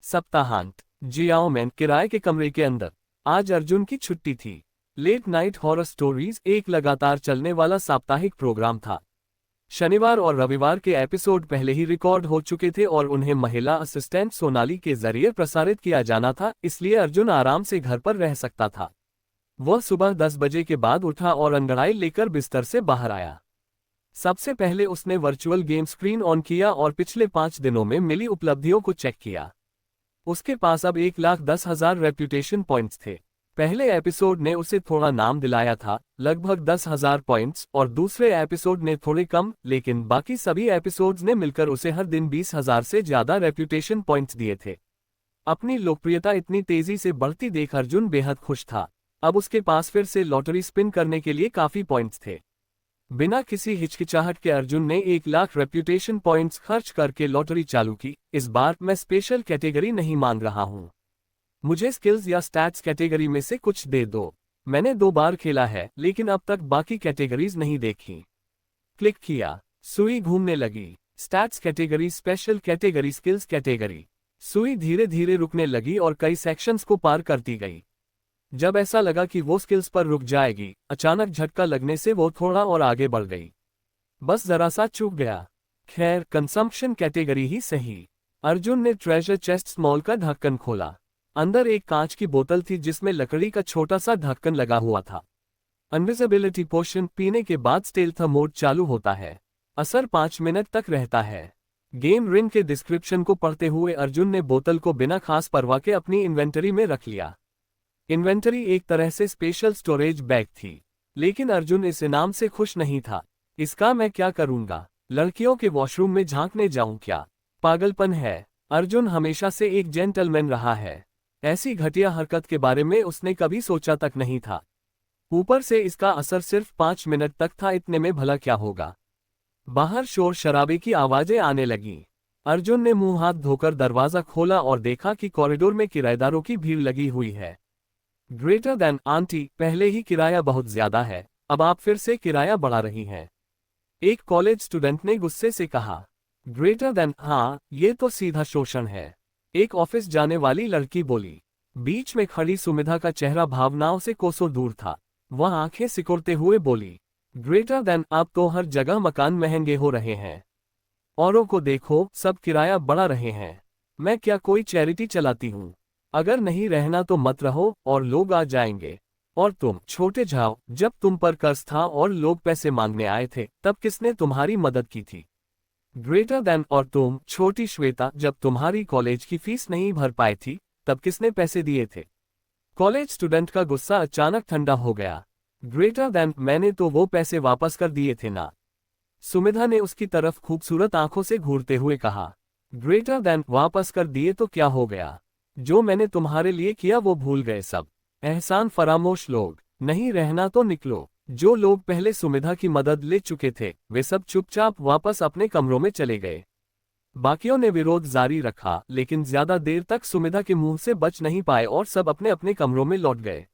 सप्ताहांत। Xiao man किराए के कमरे के अंदर। आज अर्जुन की छुट्टी थी। लेट नाइट हॉरर स्टोरीज एक लगातार चलने वाला साप्ताहिक प्रोग्राम था। शनिवार और रविवार के एपिसोड पहले ही रिकॉर्ड हो चुके थे और उन्हें महिला असिस्टेंट सोनाली के जरिए प्रसारित किया जाना था, इसलिए अर्जुन आराम से घर पर रह सकता था। वह सुबह 10 बजे के बाद उठा और अंगड़ाई लेकर बिस्तर से बाहर आया। सबसे पहले उसने वर्चुअल गेम स्क्रीन ऑन किया और पिछले 5 दिनों में मिली उपलब्धियों को चेक किया। उसके पास अब 1,10,000 रेप्यूटेशन पॉइंट्स थे। पहले एपिसोड ने उसे थोड़ा नाम दिलाया था, लगभग 10,000 पॉइंट्स, और दूसरे एपिसोड ने थोड़े कम, लेकिन बाकी सभी एपिसोड्स ने मिलकर उसे हर दिन 20,000 से ज्यादा रेप्यूटेशन पॉइंट्स दिए थे। अपनी लोकप्रियता इतनी तेजी से बढ़ती देख अर्जुन बेहद खुश था। अब उसके पास फिर से लॉटरी स्पिन करने के लिए काफी पॉइंट्स थे। बिना किसी हिचकिचाहट के अर्जुन ने 1,00,000 रेप्यूटेशन पॉइंट्स खर्च करके लॉटरी चालू की। इस बार मैं स्पेशल कैटेगरी नहीं मांग रहा हूं, मुझे स्किल्स या स्टैट्स कैटेगरी में से कुछ दे दो। मैंने 2 बार खेला है, लेकिन अब तक बाकी कैटेगरीज नहीं देखी। क्लिक किया, सुई घूमने लगी। Stats category, special category, skills category. सुई धीरे धीरे रुकने लगी और कई सेक्शंस को पार करती गई। जब ऐसा लगा कि वो स्किल्स पर रुक जाएगी, अचानक झटका लगने से वो थोड़ा और आगे बढ़ गई। बस जरा सा चूक गया। खैर, कंजम्पशन कैटेगरी ही सही। अर्जुन ने ट्रेजर चेस्ट स्मॉल का ढक्कन खोला। अंदर एक कांच की बोतल थी जिसमें लकड़ी का छोटा सा ढक्कन लगा हुआ था। इनविजिबिलिटी पोशन पीने के बाद स्टेल्थ मोड चालू होता है। असर 5 मिनट तक रहता है। गेम रिंग के डिस्क्रिप्शन को पढ़ते हुए अर्जुन ने बोतल को बिना खास परवाह के अपनी इन्वेंटरी में रख लिया। इन्वेंटरी एक तरह से स्पेशल स्टोरेज बैग थी, लेकिन अर्जुन इस इनाम से खुश नहीं था। इसका मैं क्या करूंगा? लड़कियों के वॉशरूम में झांकने जाऊं क्या? पागलपन है। अर्जुन हमेशा से एक जेंटलमैन रहा है। ऐसी घटिया हरकत के बारे में उसने कभी सोचा तक नहीं था। ऊपर से इसका असर सिर्फ 5 मिनट तक था, इतने में भला क्या होगा? बाहर शोर शराबे की आवाजें आने लगीं। अर्जुन ने मुंह हाथ धोकर दरवाजा खोला और देखा कि कॉरिडोर में किराएदारों की भीड़ लगी हुई है। ग्रेटर देन आंटी, पहले ही किराया बहुत ज्यादा है, अब आप फिर से किराया बढ़ा रही हैं। एक कॉलेज स्टूडेंट ने गुस्से से कहा। ग्रेटर देन, हाँ, ये तो सीधा शोषण है, एक ऑफिस जाने वाली लड़की बोली। बीच में खड़ी सुमिधा का चेहरा भावनाओं से कोसों दूर था। वह आंखें सिकुड़ते हुए बोली, ग्रेटर देन, अब तो हर जगह मकान महंगे हो रहे हैं। औरों को देखो, सब किराया बढ़ा रहे हैं। मैं क्या कोई चैरिटी चलाती हूँ? अगर नहीं रहना तो मत रहो और लोग आ जाएंगे। और तुम छोटे जाओ, जब तुम पर कर्ज था और लोग पैसे मांगने आए थे, तब किसने तुम्हारी मदद की थी? ग्रेटर देन, और तुम छोटी श्वेता, जब तुम्हारी कॉलेज की फीस नहीं भर पाई थी, तब किसने पैसे दिए थे? कॉलेज स्टूडेंट का गुस्सा अचानक ठंडा हो गया। ग्रेटर देन, मैंने तो वो पैसे वापस कर दिए थे ना। सुमिधा ने उसकी तरफ खूबसूरत आंखों से घूरते हुए कहा। ग्रेटर देन, वापस कर दिए तो क्या हो गया? जो मैंने तुम्हारे लिए किया वो भूल गए सब। एहसान फरामोश लोग, नहीं रहना तो निकलो। जो लोग पहले सुमिधा की मदद ले चुके थे, वे सब चुपचाप वापस अपने कमरों में चले गए। बाकियों ने विरोध जारी रखा, लेकिन ज्यादा देर तक सुमिधा के मुंह से बच नहीं पाए और सब अपने अपने कमरों में लौट गए।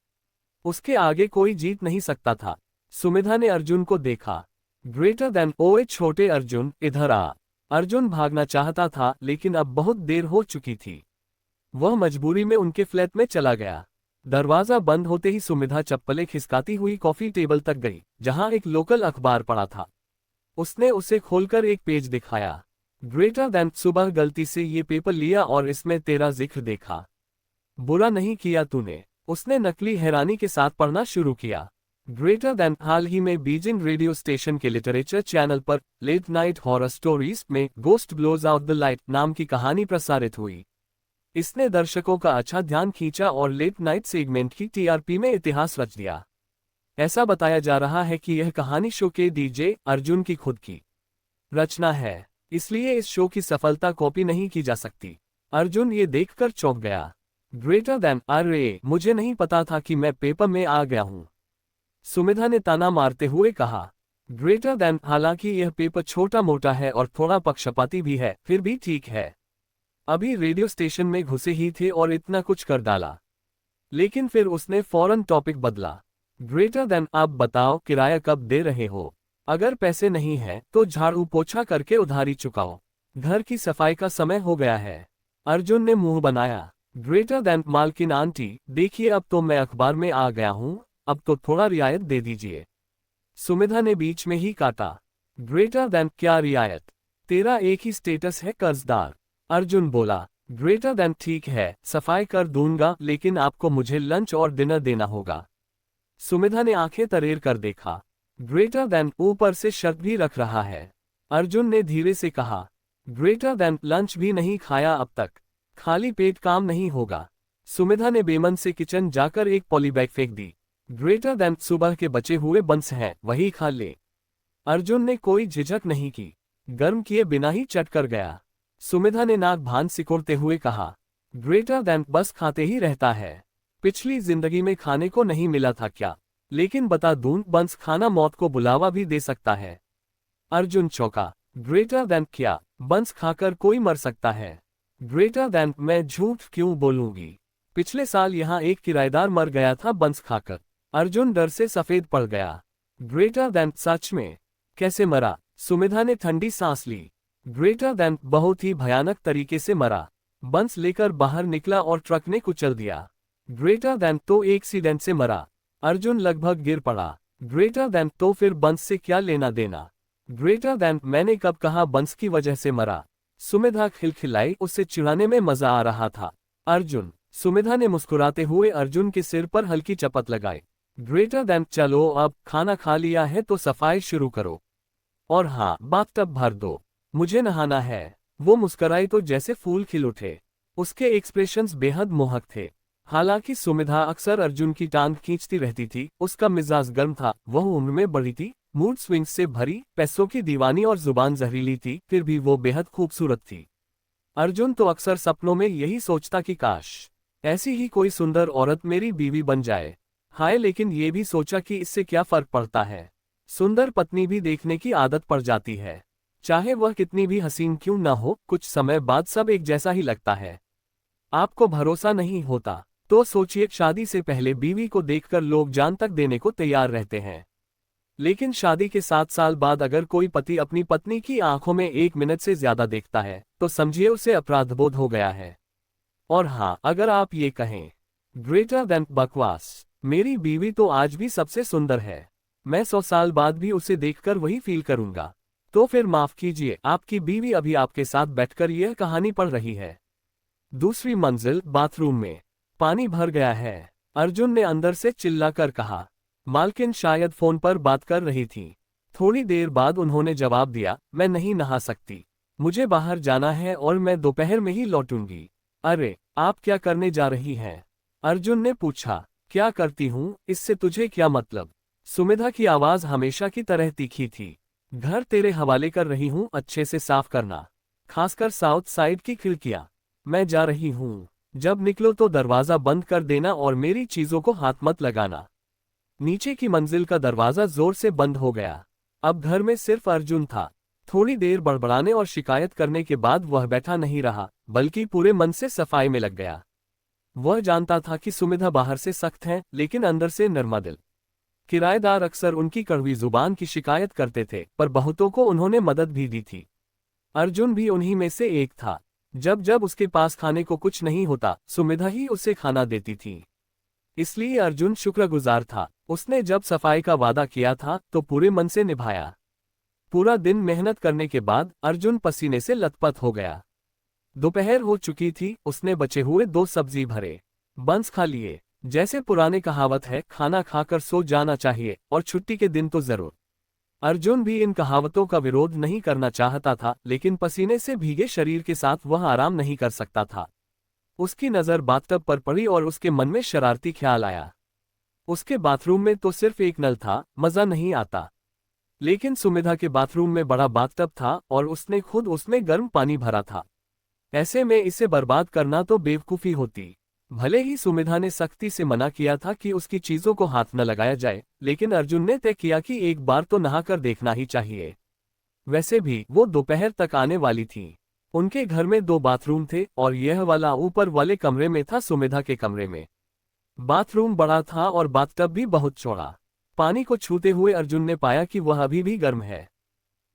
उसके आगे कोई जीत नहीं सकता था। सुमिधा ने अर्जुन को देखा। ग्रेटर देन, ओए छोटे अर्जुन, इधर आ। अर्जुन भागना चाहता था, लेकिन अब बहुत देर हो चुकी थी। वह मजबूरी में उनके फ्लैट में चला गया। दरवाजा बंद होते ही सुमिधा चप्पलें खिसकाती हुई कॉफी टेबल तक गई, जहां एक लोकल अखबार पड़ा था। उसने उसे खोलकर एक पेज दिखाया। ग्रेटर देन, सुबह गलती से ये पेपर लिया और इसमें तेरा जिक्र देखा। बुरा नहीं किया तूने। उसने नकली हैरानी के साथ पढ़ना शुरू किया। ग्रेटर देन, हाल ही में बीजिंग रेडियो स्टेशन के लिटरेचर चैनल पर लेट नाइट हॉरर स्टोरीज में ghost blows out the light नाम की कहानी प्रसारित हुई। इसने दर्शकों का अच्छा ध्यान खींचा और लेट नाइट सेगमेंट की टीआरपी में इतिहास रच दिया। ऐसा बताया जा रहा है कि यह कहानी शो के डीजे अर्जुन की खुद की रचना है, इसलिए इस शो की सफलता कॉपी नहीं की जा सकती। अर्जुन ये देखकर चौंक गया। ग्रेटर देन, अरे मुझे नहीं पता था कि मैं पेपर में आ गया हूँ। सुमिधा ने ताना मारते हुए कहा। ग्रेटर देन, हालांकि यह पेपर छोटा मोटा है और थोड़ा पक्षपाती भी है, फिर भी ठीक है। अभी रेडियो स्टेशन में घुसे ही थे और इतना कुछ कर डाला। लेकिन फिर उसने फौरन टॉपिक बदला। ग्रेटर देन, आप बताओ किराया कब दे रहे हो? अगर पैसे नहीं है तो झाड़ू पोछा करके उधारी चुकाओ। घर की सफाई का समय हो गया है। अर्जुन ने मुंह बनाया। ग्रेटर देन मालकिन आंटी, देखिए अब तो मैं अखबार में आ गया हूं, अब तो थोड़ा रियायत दे दीजिए। सुमिधा ने बीच में ही काटा। ग्रेटर देन क्या रियायत? तेरा एक ही स्टेटस है, कर्जदार। अर्जुन बोला। ग्रेटर देन ठीक है, सफाई कर दूंगा, लेकिन आपको मुझे लंच और डिनर देना होगा। सुमिधा ने आंखें तरेर कर देखा। ग्रेटर देन ऊपर से शर्त भी रख रहा है। अर्जुन ने धीरे से कहा। ग्रेटर देन लंच भी नहीं खाया अब तक, खाली पेट काम नहीं होगा। सुमिधा ने बेमन से किचन जाकर एक पॉलीबैग फेंक दी। ग्रेटर देन सुबह के बचे हुए बंस हैं, वही खा ले। अर्जुन ने कोई झिझक नहीं की, गर्म किए बिना ही चट कर गया। सुमिधा ने नाक भान सिकोड़ते हुए कहा। ग्रेटर देन बस खाते ही रहता है, पिछली जिंदगी में खाने को नहीं मिला था क्या? लेकिन बता दूं, बंस खाना मौत को बुलावा भी दे सकता है। अर्जुन चौंका। ग्रेटर देन क्या? बंस खाकर कोई मर सकता है? ग्रेटर देन मैं झूठ क्यों बोलूंगी? पिछले साल यहाँ एक किराएदार मर गया था बंस खाकर। अर्जुन डर से सफेद पड़ गया। ग्रेटर देन सच में? कैसे मरा? सुमिधा ने ठंडी सांस ली। ग्रेटर देन बहुत ही भयानक तरीके से मरा। बंस लेकर बाहर निकला और ट्रक ने कुचल दिया। ग्रेटर देन तो एक्सीडेंट से मरा। अर्जुन लगभग गिर पड़ा। ग्रेटर देन तो फिर बंस से क्या लेना देना? ग्रेटर देन मैंने कब कहा बंस की वजह से मरा? सुमिधा खिलखिलाई, उससे चिढ़ाने में मजा आ रहा था। अर्जुन। सुमिधा ने मुस्कुराते हुए अर्जुन के सिर पर हल्की चपत लगाई। ग्रेटर देन चलो, अब खाना खा लिया है तो सफाई शुरू करो। और हाँ, बाथटब भर दो, मुझे नहाना है। वो मुस्कुराई तो जैसे फूल खिल उठे। उसके एक्सप्रेशंस बेहद मोहक थे। हालांकि सुमिधा अक्सर अर्जुन की टांग खींचती रहती थी, उसका मिजाज गर्म था, वह उम्र में बड़ी थी, मूड स्विंग्स से भरी, पैसों की दीवानी और जुबान जहरीली थी, फिर भी वो बेहद खूबसूरत थी। अर्जुन तो अक्सर सपनों में यही सोचता कि काश ऐसी ही कोई सुंदर औरत मेरी बीवी बन जाए। हाय, लेकिन ये भी सोचा कि इससे क्या फर्क पड़ता है, सुंदर पत्नी भी देखने की आदत पड़ जाती है, चाहे वह कितनी भी हसीन क्यों न हो, कुछ समय बाद सब एक जैसा ही लगता है। आपको भरोसा नहीं होता तो सोचिए, शादी से पहले बीवी को देखकर लोग जान तक देने को तैयार रहते हैं, लेकिन शादी के 7 साल बाद अगर कोई पति अपनी पत्नी की आंखों में 1 मिनट से ज्यादा देखता है तो समझिए उसे अपराधबोध हो गया है। और हाँ, अगर आप ये कहें ग्रेटर देन बकवास, मेरी बीवी तो आज भी सबसे सुंदर है, मैं 100 साल बाद भी उसे देखकर वही फील करूंगा, तो फिर माफ कीजिए, आपकी बीवी अभी आपके साथ बैठकर यह कहानी पढ़ रही है। दूसरी मंजिल, बाथरूम में पानी भर गया है। अर्जुन ने अंदर से चिल्लाकर कहा। मालकिन शायद फोन पर बात कर रही थी। थोड़ी देर बाद उन्होंने जवाब दिया, मैं नहीं नहा सकती, मुझे बाहर जाना है और मैं दोपहर में ही लौटूंगी। अरे, आप क्या करने जा रही हैं? अर्जुन ने पूछा। क्या करती हूँ, इससे तुझे क्या मतलब? सुमिधा की आवाज हमेशा की तरह तीखी थी। घर तेरे हवाले कर रही हूँ, अच्छे से साफ करना, खासकर साउथ साइड की खिड़कियां। मैं जा रही हूँ, जब निकलो तो दरवाजा बंद कर देना और मेरी चीजों को हाथ मत लगाना। नीचे की मंजिल का दरवाजा जोर से बंद हो गया। अब घर में सिर्फ अर्जुन था। थोड़ी देर बड़बड़ाने और शिकायत करने के बाद वह बैठा नहीं रहा, बल्कि पूरे मन से सफाई में लग गया। वह जानता था कि सुमिधा बाहर से सख्त है, लेकिन अंदर से नर्मा दिल। किराएदार अक्सर उनकी कड़वी जुबान की शिकायत करते थे, पर बहुतों को उन्होंने मदद भी दी थी। अर्जुन भी उन्हीं में से एक था। जब जब उसके पास खाने को कुछ नहीं होता, सुमिधा ही उसे खाना देती थी। इसलिए अर्जुन शुक्रगुजार था। उसने जब सफाई का वादा किया था तो पूरे मन से निभाया। पूरा दिन मेहनत करने के बाद अर्जुन पसीने से लथपथ हो गया। दोपहर हो चुकी थी, उसने बचे हुए 2 सब्जी भरे बंस खा लिए। जैसे पुराने कहावत है, खाना खाकर सो जाना चाहिए, और छुट्टी के दिन तो जरूर। अर्जुन भी इन कहावतों का विरोध नहीं करना चाहता था, लेकिन पसीने से भीगे शरीर के साथ वह आराम नहीं कर सकता था। उसकी नज़र बाथटब पर पड़ी और उसके मन में शरारती ख्याल आया। उसके बाथरूम में तो सिर्फ एक नल था, मज़ा नहीं आता। लेकिन सुमिधा के बाथरूम में बड़ा बाथटब था और उसने खुद उसमें गर्म पानी भरा था। ऐसे में इसे बर्बाद करना तो बेवकूफ़ी होती। भले ही सुमिधा ने सख्ती से मना किया था कि उसकी चीज़ों को हाथ न लगाया जाए, लेकिन अर्जुन ने तय किया कि एक बार तो नहाकर देखना ही चाहिए। वैसे भी वो दोपहर तक आने वाली थी। उनके घर में 2 बाथरूम थे और यह वाला ऊपर वाले कमरे में था, सुमिधा के कमरे में। बाथरूम बड़ा था और बाथटब भी बहुत चौड़ा। पानी को छूते हुए अर्जुन ने पाया कि वह अभी भी गर्म है।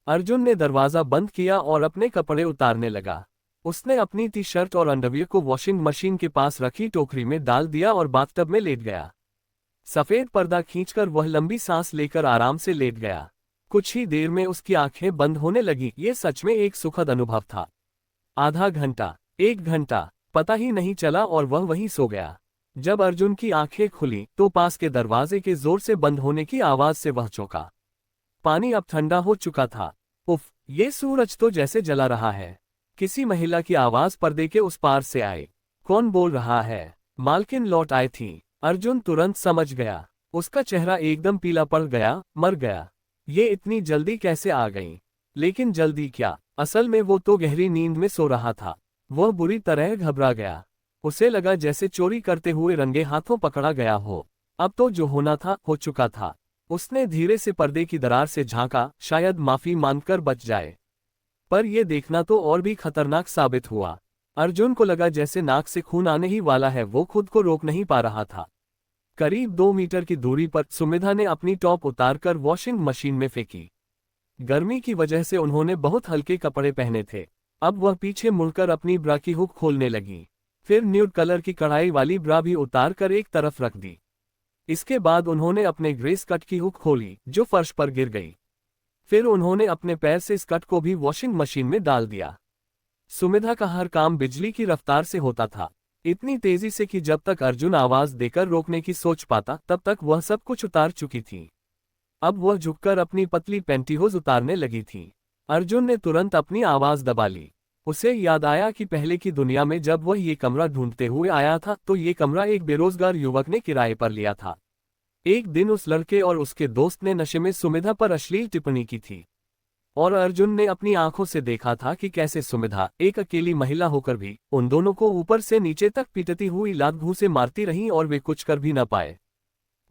अर्जुन ने दरवाज़ा बंद किया और अपने कपड़े उतारने लगा। उसने अपनी टी शर्ट और अंडरवियर को वॉशिंग मशीन के पास रखी टोकरी में डाल दिया और बाथटब में लेट गया। सफेद पर्दा खींचकर वह लंबी सांस लेकर आराम से लेट गया। कुछ ही देर में उसकी आंखें बंद होने लगी। ये सच में एक सुखद अनुभव था। आधा घंटा, 1 घंटा, पता ही नहीं चला और वह वहीं सो गया। जब अर्जुन की आंखें खुली तो पास के दरवाजे के जोर से बंद होने की आवाज से वह चौंका। पानी अब ठंडा हो चुका था। उफ, ये सूरज तो जैसे जला रहा है। किसी महिला की आवाज पर्दे के उस पार से आई। कौन बोल रहा है? मालकिन लौट आई थी। अर्जुन तुरंत समझ गया। उसका चेहरा एकदम पीला पड़ गया। मर गया। ये इतनी जल्दी कैसे आ गई? लेकिन जल्दी क्या, असल में वो तो गहरी नींद में सो रहा था। वह बुरी तरह घबरा गया। उसे लगा जैसे चोरी करते हुए रंगे हाथों पकड़ा गया हो। अब तो जो होना था हो चुका था। उसने धीरे से पर्दे की दरार से झांका, शायद माफी मांगकर बच जाए। पर यह देखना तो और भी खतरनाक साबित हुआ। अर्जुन को लगा जैसे नाक से खून आने ही वाला है। वो खुद को रोक नहीं पा रहा था। करीब 2 मीटर की दूरी पर सुमिधा ने अपनी टॉप उतारकर वॉशिंग मशीन में फेंकी। गर्मी की वजह से उन्होंने बहुत हल्के कपड़े पहने थे। अब वह पीछे मुड़कर अपनी ब्रा की हुक खोलने लगी। फिर न्यूड कलर की कढ़ाई वाली ब्रा भी उतारकर एक तरफ रख दी। इसके बाद उन्होंने अपने ग्रे स्कर्ट की हुक खोली, जो फर्श पर गिर गई। फिर उन्होंने अपने पैर से स्कर्ट को भी वॉशिंग मशीन में डाल दिया। सुमिधा का हर काम बिजली की रफ्तार से होता था, इतनी तेजी से कि जब तक अर्जुन आवाज देकर रोकने की सोच पाता तब तक वह सब कुछ उतार चुकी थी। अब वह झुककर अपनी पतली पैंटीहोज उतारने लगी थी। अर्जुन ने तुरंत अपनी आवाज दबा ली। उसे याद आया कि पहले की दुनिया में जब वह ये कमरा ढूंढते हुए आया था तो ये कमरा एक बेरोजगार युवक ने किराए पर लिया था। एक दिन उस लड़के और उसके दोस्त ने नशे में सुमिधा पर अश्लील टिप्पणी की थी और अर्जुन ने अपनी आंखों से देखा था कि कैसे सुमिधा, एक अकेली महिला होकर भी, उन दोनों को ऊपर से नीचे तक पीटती हुई लात घूंसे मारती रही और वे कुछ कर भी न पाए।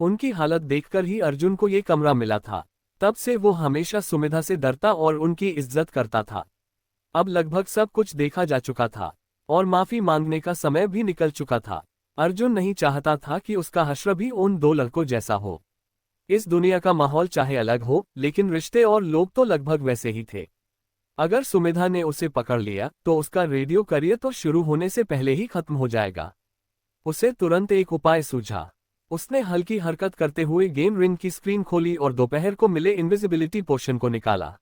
उनकी हालत देखकर ही अर्जुन को ये कमरा मिला था। तब से वो हमेशा सुमिधा से डरता और उनकी इज्जत करता था। अब लगभग सब कुछ देखा जा चुका था और माफी मांगने का समय भी निकल चुका था। अर्जुन नहीं चाहता था कि उसका हश्र भी उन दो लड़कों जैसा हो। इस दुनिया का माहौल चाहे अलग हो, लेकिन रिश्ते और लोग तो लगभग वैसे ही थे। अगर सुमिधा ने उसे पकड़ लिया तो उसका रेडियो करियर तो शुरू होने से पहले ही खत्म हो जाएगा। उसे तुरंत एक उपाय सूझा। उसने हल्की हरकत करते हुए गेम रिंग की स्क्रीन खोली और दोपहर को मिले इनविजिबिलिटी पोशन को निकाला।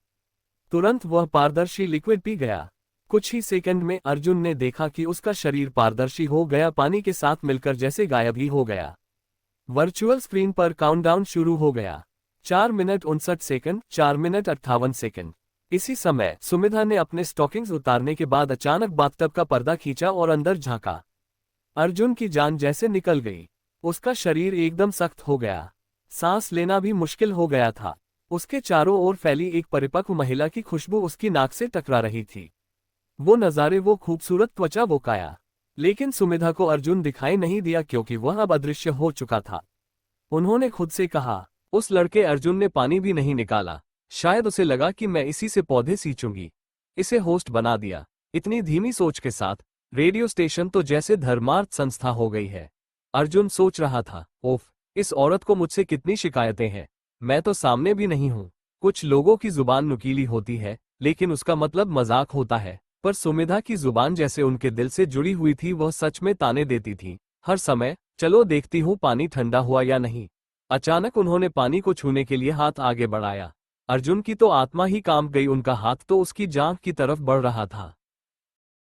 तुरंत वह पारदर्शी लिक्विड पी गया। कुछ ही सेकंड में अर्जुन ने देखा कि उसका शरीर पारदर्शी हो गया, पानी के साथ मिलकर जैसे गायब ही हो गया। वर्चुअल स्क्रीन पर काउंटडाउन शुरू हो गया। 4 मिनट 59 सेकंड, 4 मिनट 58 सेकंड। इसी समय सुमिधा ने अपने स्टॉकिंग्स उतारने के बाद अचानक बाथटब का पर्दा खींचा और अंदर झांका। अर्जुन की जान जैसे निकल गई। उसका शरीर एकदम सख्त हो गया। सांस लेना भी मुश्किल हो गया था। उसके चारों ओर फैली एक परिपक्व महिला की खुशबू उसकी नाक से टकरा रही थी। वो नज़ारे, वो खूबसूरत त्वचा, वो काया। लेकिन सुमिधा को अर्जुन दिखाई नहीं दिया क्योंकि वह अब अदृश्य हो चुका था। उन्होंने खुद से कहा, उस लड़के अर्जुन ने पानी भी नहीं निकाला। शायद उसे लगा कि मैं इसी से पौधे सींचूंगी। इसे होस्ट बना दिया। इतनी धीमी सोच के साथ रेडियो स्टेशन तो जैसे धर्मार्थ संस्था हो गई है। अर्जुन सोच रहा था, ओफ, इस औरत को मुझसे कितनी शिकायतें हैं। मैं तो सामने भी नहीं हूँ। कुछ लोगों की जुबान नुकीली होती है, लेकिन उसका मतलब मजाक होता है। पर सुमिधा की जुबान जैसे उनके दिल से जुड़ी हुई थी। वह सच में ताने देती थी हर समय, चलो देखती हूँ पानी ठंडा हुआ या नहीं। अचानक उन्होंने पानी को छूने के लिए हाथ आगे बढ़ाया। अर्जुन की तो आत्मा ही कांप गई। उनका हाथ तो उसकी जांघ की तरफ बढ़ रहा था।